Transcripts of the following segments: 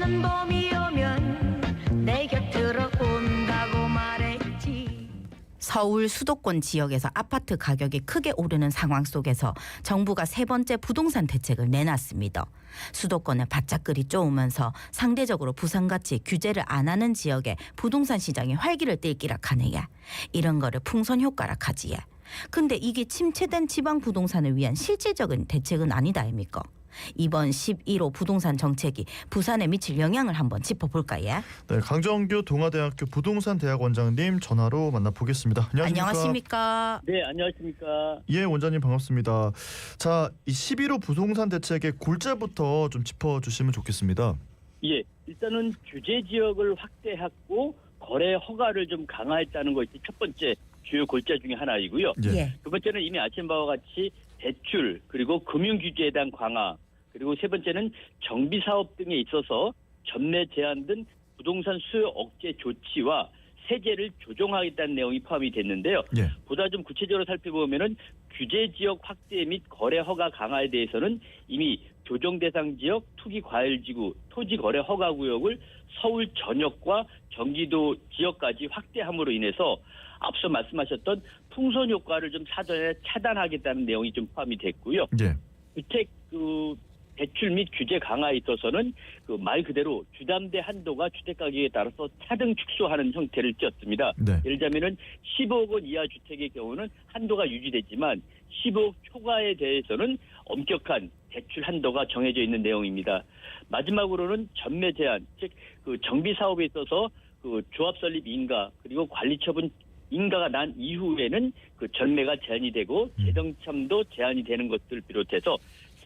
오는 봄이 오면 내 곁으로 온다고 말했지. 서울 수도권 지역에서 아파트 가격이 크게 오르는 상황 속에서 정부가 세 번째 부동산 대책을 내놨습니다. 수도권에 바짝거리 쪼으면서 상대적으로 부산같이 규제를 안 하는 지역에 부동산 시장이 활기를 띨기락하네. 이런 거를 풍선 효과라 하지. 근데 이게 침체된 지방 부동산을 위한 실질적인 대책은 아니다 아닙니까? 이번 11호 부동산 정책이 부산에 미칠 영향을 한번 짚어볼까요? 네, 강정규 동아대학교 부동산 대학원장님 전화로 만나보겠습니다. 안녕하십니까? 네, 안녕하십니까. 예, 원장님 반갑습니다. 자, 이 11호 부동산 대책의 골자부터 좀 짚어주시면 좋겠습니다. 예, 일단은 규제 지역을 확대했고 거래 허가를 좀 강화했다는 것이 첫 번째 주요 골자 중에 하나이고요. 예. 두 번째는 이미 아침 바와 같이 대출 그리고 금융 규제에 대한 강화, 그리고 세 번째는 정비 사업 등에 있어서 전매 제한 등 부동산 수요 억제 조치와 세제를 조정하겠다는 내용이 포함이 됐는데요. 예. 보다 좀 구체적으로 살펴보면은 규제 지역 확대 및 거래 허가 강화에 대해서는 이미 조정 대상 지역, 투기 과열지구, 토지 거래 허가 구역을 서울 전역과 경기도 지역까지 확대함으로 인해서 앞서 말씀하셨던 풍선 효과를 좀 사전에 차단하겠다는 내용이 좀 포함이 됐고요. 예. 주택 대출 및 규제 강화에 있어서는 말 그대로 주담대 한도가 주택 가격에 따라서 차등 축소하는 형태를 띄었습니다. 네. 예를 들자면은 15억 원 이하 주택의 경우는 한도가 유지되지만 15억 초과에 대해서는 엄격한 대출 한도가 정해져 있는 내용입니다. 마지막으로는 전매 제한, 즉 정비 사업에 있어서 조합 설립 인가 그리고 관리 처분 인가가 난 이후에는 전매가 제한이 되고 재정참도 제한이 되는 것들을 비롯해서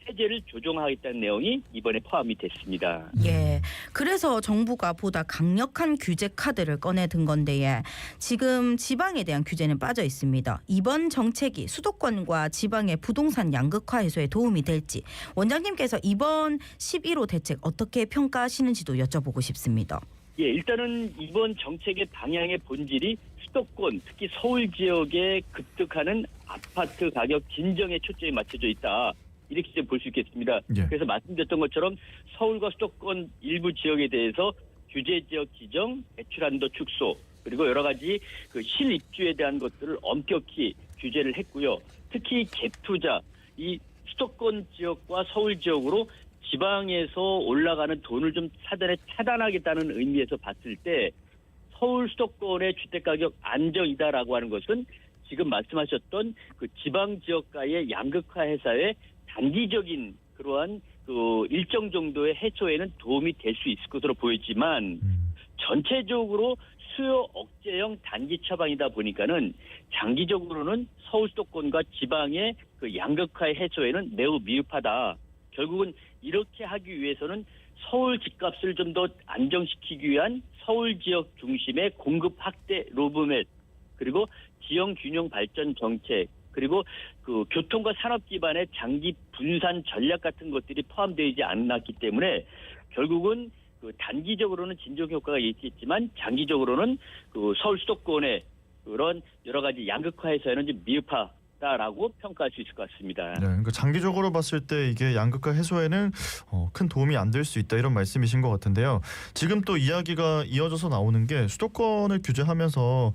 세제를 조정하겠다는 내용이 이번에 포함이 됐습니다. 예, 그래서 정부가 보다 강력한 규제 카드를 꺼내든 건데 지금 지방에 대한 규제는 빠져 있습니다. 이번 정책이 수도권과 지방의 부동산 양극화 해소에 도움이 될지 원장님께서 이번 11호 대책 어떻게 평가하시는지도 여쭤보고 싶습니다. 예, 일단은 이번 정책의 방향의 본질이 수도권, 특히 서울 지역에 급등하는 아파트 가격 진정에 초점이 맞춰져 있다. 이렇게 좀 볼 수 있겠습니다. 예. 그래서 말씀드렸던 것처럼 서울과 수도권 일부 지역에 대해서 규제 지역 지정, 대출 한도 축소, 그리고 여러 가지 실입주에 대한 것들을 엄격히 규제를 했고요. 특히 갭투자, 이 수도권 지역과 서울 지역으로 지방에서 올라가는 돈을 좀 사전에 차단하겠다는 의미에서 봤을 때 서울 수도권의 주택가격 안정이다라고 하는 것은 지금 말씀하셨던 지방 지역과의 양극화 해소에 단기적인 그러한 일정 정도의 해소에는 도움이 될 수 있을 것으로 보이지만 전체적으로 수요 억제형 단기 처방이다 보니까는 장기적으로는 서울 수도권과 지방의 양극화의 해소에는 매우 미흡하다. 결국은 이렇게 하기 위해서는 서울 집값을 좀 더 안정시키기 위한 서울 지역 중심의 공급 확대 로드맵, 그리고 지형 균형 발전 정책, 그리고 교통과 산업 기반의 장기 분산 전략 같은 것들이 포함되지 않았기 때문에 결국은 단기적으로는 진정 효과가 있겠지만 장기적으로는 서울 수도권의 그런 여러 가지 양극화 해소에는 좀 미흡하다라고 평가할 수 있을 것 같습니다. 네, 그러니까 장기적으로 봤을 때 이게 양극화 해소에는 큰 도움이 안 될 수 있다 이런 말씀이신 것 같은데요. 지금 또 이야기가 이어져서 나오는 게 수도권을 규제하면서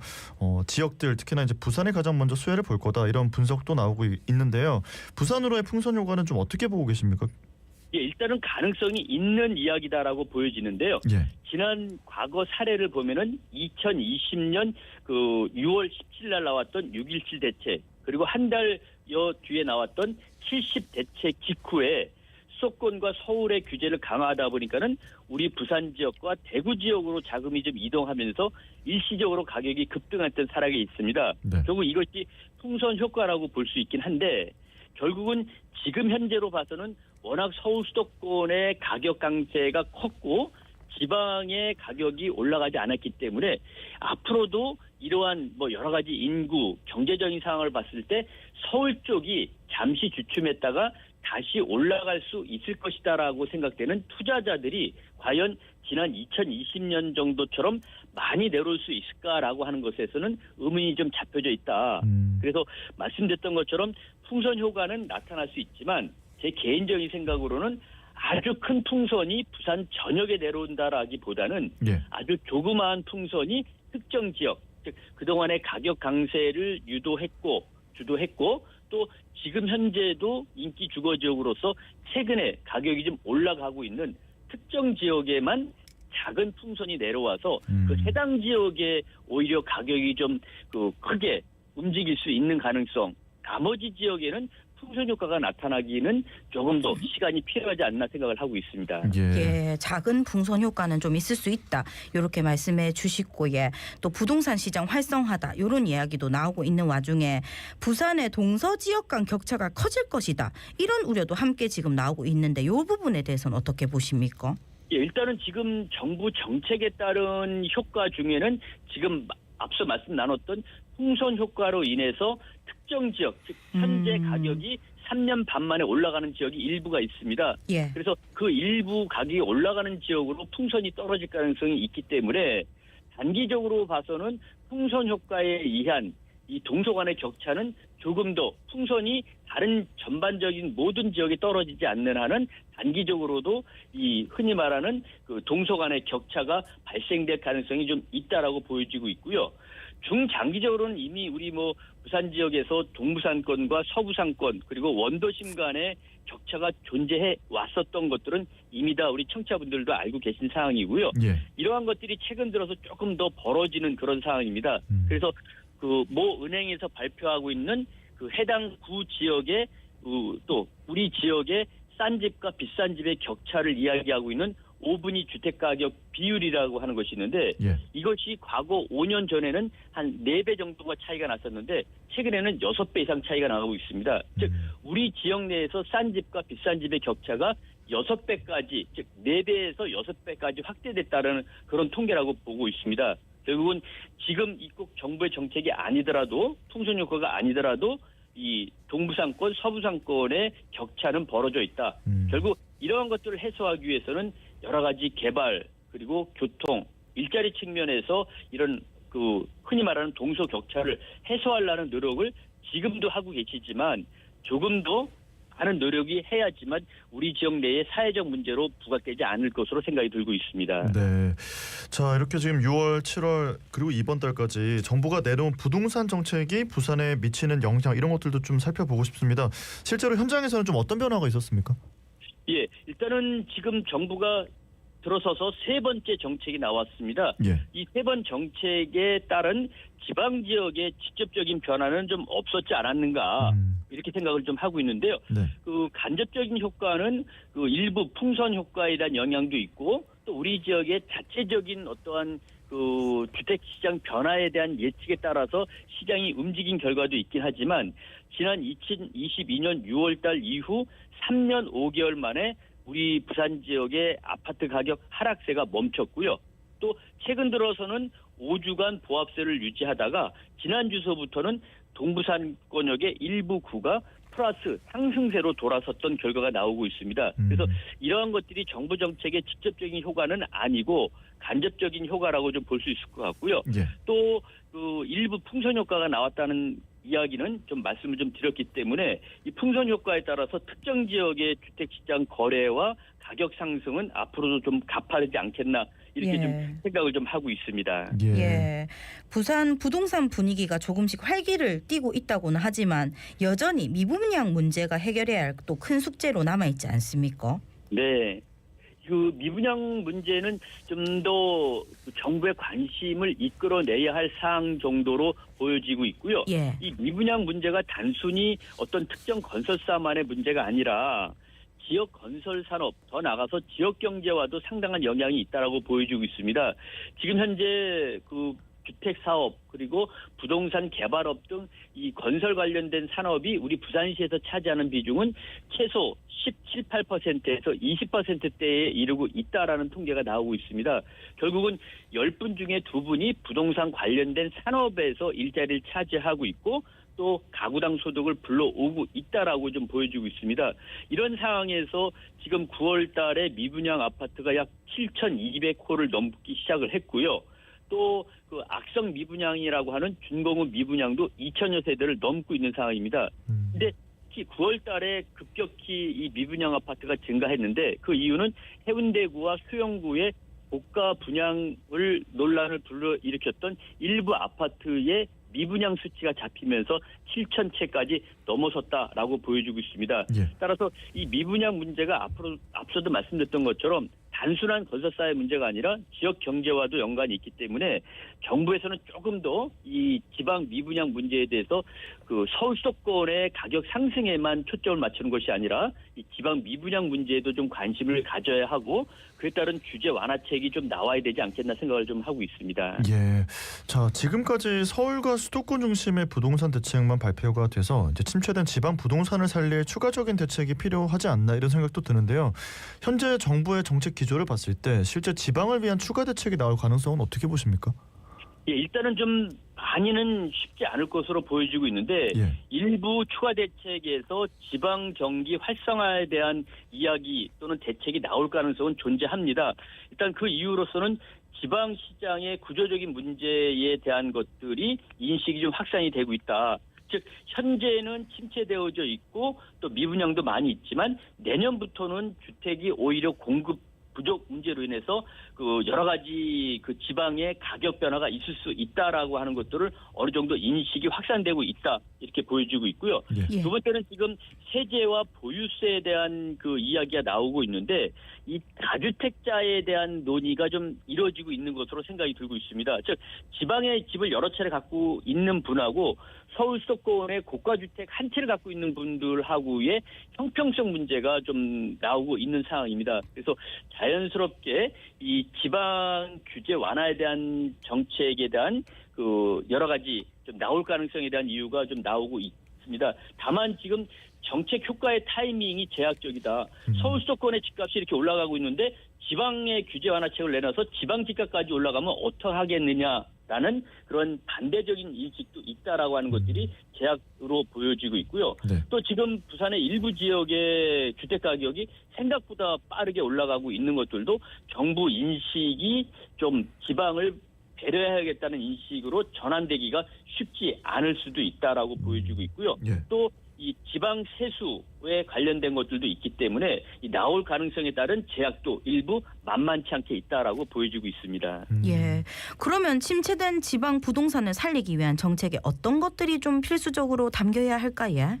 지역들 특히나 이제 부산에 가장 먼저 수혜를 볼 거다 이런 분석도 나오고 있는데요. 부산으로의 풍선 효과는 좀 어떻게 보고 계십니까? 예, 일단은 가능성이 있는 이야기다라고 보여지는데요. 예. 지난 과거 사례를 보면은 2020년 6월 17일 날 나왔던 6.17 대책, 그리고 한 달여 뒤에 나왔던 70 대책 직후에 수도권과 서울의 규제를 강화하다 보니까는 우리 부산 지역과 대구 지역으로 자금이 좀 이동하면서 일시적으로 가격이 급등했던 사례가 있습니다. 네. 결국 이것이 풍선 효과라고 볼 수 있긴 한데 결국은 지금 현재로 봐서는 워낙 서울 수도권의 가격 강세가 컸고 지방의 가격이 올라가지 않았기 때문에 앞으로도 이러한 여러 가지 인구, 경제적인 상황을 봤을 때 서울 쪽이 잠시 주춤했다가 다시 올라갈 수 있을 것이다라고 생각되는 투자자들이 과연 지난 2020년 정도처럼 많이 내려올 수 있을까라고 하는 것에서는 의문이 좀 잡혀져 있다. 그래서 말씀드렸던 것처럼 풍선 효과는 나타날 수 있지만 제 개인적인 생각으로는 아주 큰 풍선이 부산 전역에 내려온다라기보다는 예. 아주 조그마한 풍선이 특정 지역, 즉 그동안의 가격 강세를 주도했고 또 지금 현재도 인기 주거 지역으로서 최근에 가격이 좀 올라가고 있는 특정 지역에만 작은 풍선이 내려와서 그 해당 지역에 오히려 가격이 좀 크게 움직일 수 있는 가능성, 나머지 지역에는 풍선 효과가 나타나기는 조금 더 시간이 필요하지 않나 생각을 하고 있습니다. 예, 작은 풍선 효과는 좀 있을 수 있다. 이렇게 말씀해 주시고 또 부동산 시장 활성화다. 이런 이야기도 나오고 있는 와중에 부산의 동서 지역 간 격차가 커질 것이다. 이런 우려도 함께 지금 나오고 있는데 이 부분에 대해서는 어떻게 보십니까? 예, 일단은 지금 정부 정책에 따른 효과 중에는 지금 앞서 말씀 나눴던 풍선 효과로 인해서 특정 지역, 즉 현재 가격이 3년 반 만에 올라가는 지역이 일부가 있습니다. 예. 그래서 그 일부 가격이 올라가는 지역으로 풍선이 떨어질 가능성이 있기 때문에 단기적으로 봐서는 풍선 효과에 의한 이 동서 간의 격차는 조금 더 풍선이 다른 전반적인 모든 지역에 떨어지지 않는 한은 단기적으로도 이 흔히 말하는 그 동서 간의 격차가 발생될 가능성이 좀 있다라고 보여지고 있고요. 중장기적으로는 이미 우리 부산 지역에서 동부산권과 서부산권 그리고 원도심 간의 격차가 존재해 왔었던 것들은 이미 다 우리 청취자분들도 알고 계신 사항이고요. 예. 이러한 것들이 최근 들어서 조금 더 벌어지는 그런 상황입니다. 그래서 그 모 은행에서 발표하고 있는 그 해당 구 지역의 또 우리 지역의 싼 집과 비싼 집의 격차를 이야기하고 있는 5분위 주택가격 비율이라고 하는 것이 있는데 예. 이것이 과거 5년 전에는 한 4배 정도가 차이가 났었는데 최근에는 6배 이상 차이가 나가고 있습니다. 즉 우리 지역 내에서 싼 집과 비싼 집의 격차가 6배까지 즉 4배에서 6배까지 확대됐다는 그런 통계라고 보고 있습니다. 결국은 지금 이 꼭 정부의 정책이 아니더라도 풍선 효과가 아니더라도 이 동부상권, 서부상권의 격차는 벌어져 있다. 결국 이러한 것들을 해소하기 위해서는 여러 가지 개발 그리고 교통, 일자리 측면에서 이런 그 흔히 말하는 동서 격차를 해소하려는 노력을 지금도 하고 계시지만 조금 더 많은 노력이 해야지만 우리 지역 내의 사회적 문제로 부각되지 않을 것으로 생각이 들고 있습니다. 네. 자, 이렇게 지금 6월, 7월 그리고 이번 달까지 정부가 내놓은 부동산 정책이 부산에 미치는 영향 이런 것들도 좀 살펴보고 싶습니다. 실제로 현장에서는 좀 어떤 변화가 있었습니까? 예, 일단은 지금 정부가 들어서서 3번째 정책이 나왔습니다. 예. 이 3번 정책에 따른 지방 지역의 직접적인 변화는 좀 없었지 않았는가 이렇게 생각을 좀 하고 있는데요. 네. 그 간접적인 효과는 그 일부 풍선 효과에 대한 영향도 있고 또 우리 지역의 자체적인 어떠한 그 주택 시장 변화에 대한 예측에 따라서 시장이 움직인 결과도 있긴 하지만 지난 2022년 6월달 이후 3년 5개월 만에 우리 부산 지역의 아파트 가격 하락세가 멈췄고요. 또 최근 들어서는 5주간 보합세를 유지하다가 지난주서부터는 동부산권역의 일부 구가 플러스 상승세로 돌아섰던 결과가 나오고 있습니다. 그래서 이러한 것들이 정부 정책의 직접적인 효과는 아니고 간접적인 효과라고 좀 볼 수 있을 것 같고요. 예. 또 그 일부 풍선 효과가 나왔다는 이야기는 좀 말씀을 좀 드렸기 때문에 이 풍선 효과에 따라서 특정 지역의 주택시장 거래와 가격 상승은 앞으로도 좀 가파르지 않겠나 이렇게 좀 생각을 좀 하고 있습니다. 예. 예. 부산 부동산 분위기가 조금씩 활기를 띠고 있다고는 하지만 여전히 미분양 문제가 해결해야 할 또 큰 숙제로 남아있지 않습니까? 네. 그 미분양 문제는 좀 더 정부의 관심을 이끌어내야 할 사항 정도로 보여지고 있고요. 예. 이 미분양 문제가 단순히 어떤 특정 건설사만의 문제가 아니라 지역 건설 산업 더 나가서 지역 경제와도 상당한 영향이 있다라고 보여지고 있습니다. 지금 현재 그 주택 사업 그리고 부동산 개발업 등 이 건설 관련된 산업이 우리 부산시에서 차지하는 비중은 최소 17, 8%에서 20%대에 이르고 있다라는 통계가 나오고 있습니다. 결국은 10분 중에 2분이 부동산 관련된 산업에서 일자리를 차지하고 있고 또 가구당 소득을 불러오고 있다라고 좀 보여지고 있습니다. 이런 상황에서 지금 9월 달에 미분양 아파트가 약 7,200호를 넘기 시작을 했고요. 또 그 악성 미분양이라고 하는 준공업 미분양도 2천여 세대를 넘고 있는 상황입니다. 근데 특히 9월 달에 급격히 이 미분양 아파트가 증가했는데 그 이유는 해운대구와 수영구의 고가 분양을 논란을 불러일으켰던 일부 아파트의 미분양 수치가 잡히면서 7천 채까지 넘어섰다라고 보여주고 있습니다. 예. 따라서 이 미분양 문제가 앞서도 말씀드렸던 것처럼 단순한 건설사의 문제가 아니라 지역 경제와도 연관이 있기 때문에 정부에서는 조금 더 이 지방 미분양 문제에 대해서 그 서울 수도권의 가격 상승에만 초점을 맞추는 것이 아니라 이 지방 미분양 문제에도 좀 관심을 가져야 하고 그에 따른 규제 완화책이 좀 나와야 되지 않겠나 생각을 좀 하고 있습니다. 예. 자, 지금까지 서울과 수도권 중심의 부동산 대책만 발표가 돼서 이제 침체된 지방 부동산을 살릴 추가적인 대책이 필요하지 않나 이런 생각도 드는데요. 현재 정부의 정책 기조를 봤을 때 실제 지방을 위한 추가 대책이 나올 가능성은 어떻게 보십니까? 예, 일단은 좀 많이는 쉽지 않을 것으로 보여지고 있는데 예. 일부 추가 대책에서 지방 경기 활성화에 대한 이야기 또는 대책이 나올 가능성은 존재합니다. 일단 그 이유로서는 지방 시장의 구조적인 문제에 대한 것들이 인식이 좀 확산이 되고 있다. 즉 현재는 침체되어져 있고 또 미분양도 많이 있지만 내년부터는 주택이 오히려 공급 부족 문제로 인해서 그 여러 가지 그 지방의 가격 변화가 있을 수 있다라고 하는 것들을 어느 정도 인식이 확산되고 있다 이렇게 보여지고 있고요. 예. 두 번째는 지금 세제와 보유세에 대한 그 이야기가 나오고 있는데 이 다주택자에 대한 논의가 좀 이루어지고 있는 것으로 생각이 들고 있습니다. 즉 지방에 집을 여러 채를 갖고 있는 분하고 서울 수도권의 고가주택 한 채를 갖고 있는 분들하고의 형평성 문제가 좀 나오고 있는 상황입니다. 그래서 자연스럽게 이 지방 규제 완화에 대한 정책에 대한 그 여러 가지 좀 나올 가능성에 대한 이유가 좀 나오고 있습니다. 다만 지금 정책 효과의 타이밍이 제약적이다. 서울 수도권의 집값이 이렇게 올라가고 있는데 지방의 규제 완화책을 내놔서 지방 집값까지 올라가면 어떡하겠느냐라는 그런 반대적인 인식도 있다라고 하는 것들이 제약으로 보여지고 있고요. 네. 또 지금 부산의 일부 지역의 주택 가격이 생각보다 빠르게 올라가고 있는 것들도 정부 인식이 좀 지방을 배려해야겠다는 인식으로 전환되기가 쉽지 않을 수도 있다라고 보여지고 있고요. 예. 또 이 지방 세수에 관련된 것들도 있기 때문에 이 나올 가능성에 따른 제약도 일부 만만치 않게 있다라고 보여지고 있습니다. 예. 그러면 침체된 지방 부동산을 살리기 위한 정책에 어떤 것들이 좀 필수적으로 담겨야 할까요?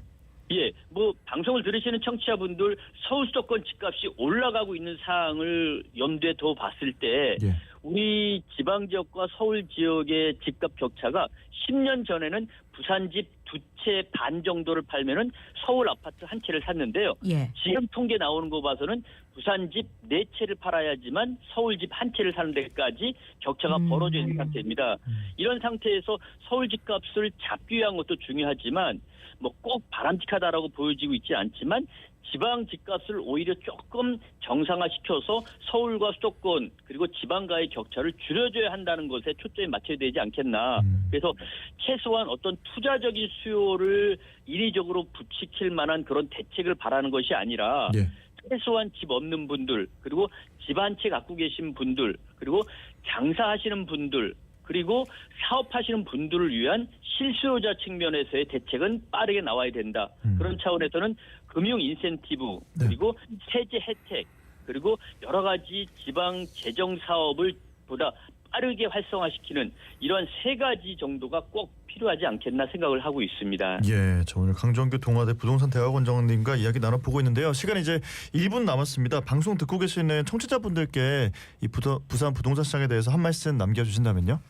예, 뭐 방송을 들으시는 청취자분들 서울 수도권 집값이 올라가고 있는 사항을 염두에 둬 봤을 때 예. 우리 지방 지역과 서울 지역의 집값 격차가 10년 전에는 부산 집 2채 반 정도를 팔면은 서울 아파트 한 채를 샀는데요. 예. 지금 통계 나오는 거 봐서는 부산 집 4채를 팔아야지만 서울 집 한 채를 사는 데까지 격차가 벌어져 있는 상태입니다. 이런 상태에서 서울 집값을 잡기 위한 것도 중요하지만 뭐 꼭 바람직하다라고 보여지고 있지 않지만 지방 집값을 오히려 조금 정상화시켜서 서울과 수도권 그리고 지방과의 격차를 줄여줘야 한다는 것에 초점이 맞춰야 되지 않겠나. 그래서 최소한 어떤 투자적인 수요를 인위적으로 부추길 만한 그런 대책을 바라는 것이 아니라 예. 최소한 집 없는 분들 그리고 집 한 채 갖고 계신 분들 그리고 장사하시는 분들 그리고 사업하시는 분들을 위한 실수요자 측면에서의 대책은 빠르게 나와야 된다. 그런 차원에서는 금융 인센티브 그리고 세제 혜택 그리고 여러 가지 지방 재정 사업을 보다 빠르게 활성화시키는 이런 3가지 정도가 꼭 필요하지 않겠나 생각을 하고 있습니다. 예, 저 오늘 강정규 동아대 부동산 대학원장님과 이야기 나눠보고 있는데요. 시간이 이제 1분 남았습니다. 방송 듣고 계시는 청취자분들께 이 부산 부동산 시장에 대해서 한 말씀 남겨주신다면요.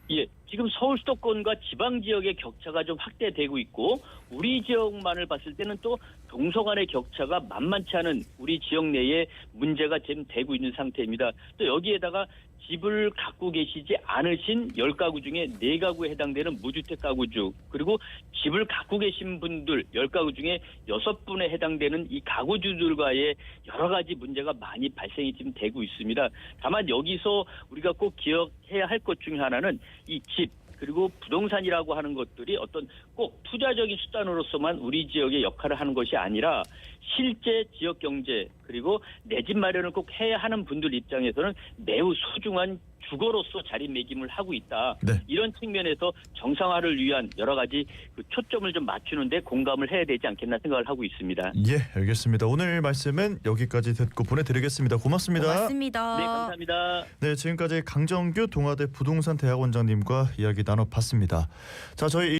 예, 지금 서울 수도권과 지방 지역의 격차가 좀 확대되고 있고 우리 지역만을 봤을 때는 또 동서간의 격차가 만만치 않은 우리 지역 내에 문제가 지금 되고 있는 상태입니다. 또 여기에다가 집을 갖고 계시지 않으신 10가구 중에 4가구에 해당되는 무주택 가구주 그리고 집을 갖고 계신 분들 10가구 중에 6분에 해당되는 이 가구주들과의 여러 가지 문제가 많이 발생이 지금 되고 있습니다. 다만 여기서 우리가 꼭 기억해야 할 것 중에 하나는 이 집 그리고 부동산이라고 하는 것들이 어떤 꼭 투자적인 수단으로서만 우리 지역의 역할을 하는 것이 아니라 실제 지역 경제 그리고 내 집 마련을 꼭 해야 하는 분들 입장에서는 매우 소중한 주거로서 자리매김을 하고 있다. 네. 이런 측면에서 정상화를 위한 여러 가지 그 초점을 좀 맞추는데 공감을 해야 되지 않겠나 생각을 하고 있습니다. 예, 알겠습니다. 오늘 말씀은 여기까지 듣고 보내드리겠습니다. 고맙습니다. 고맙습니다. 네, 감사합니다. 네, 지금까지 강정규 동아대 부동산 대학원장님과 이야기 나눠봤습니다. 자, 저희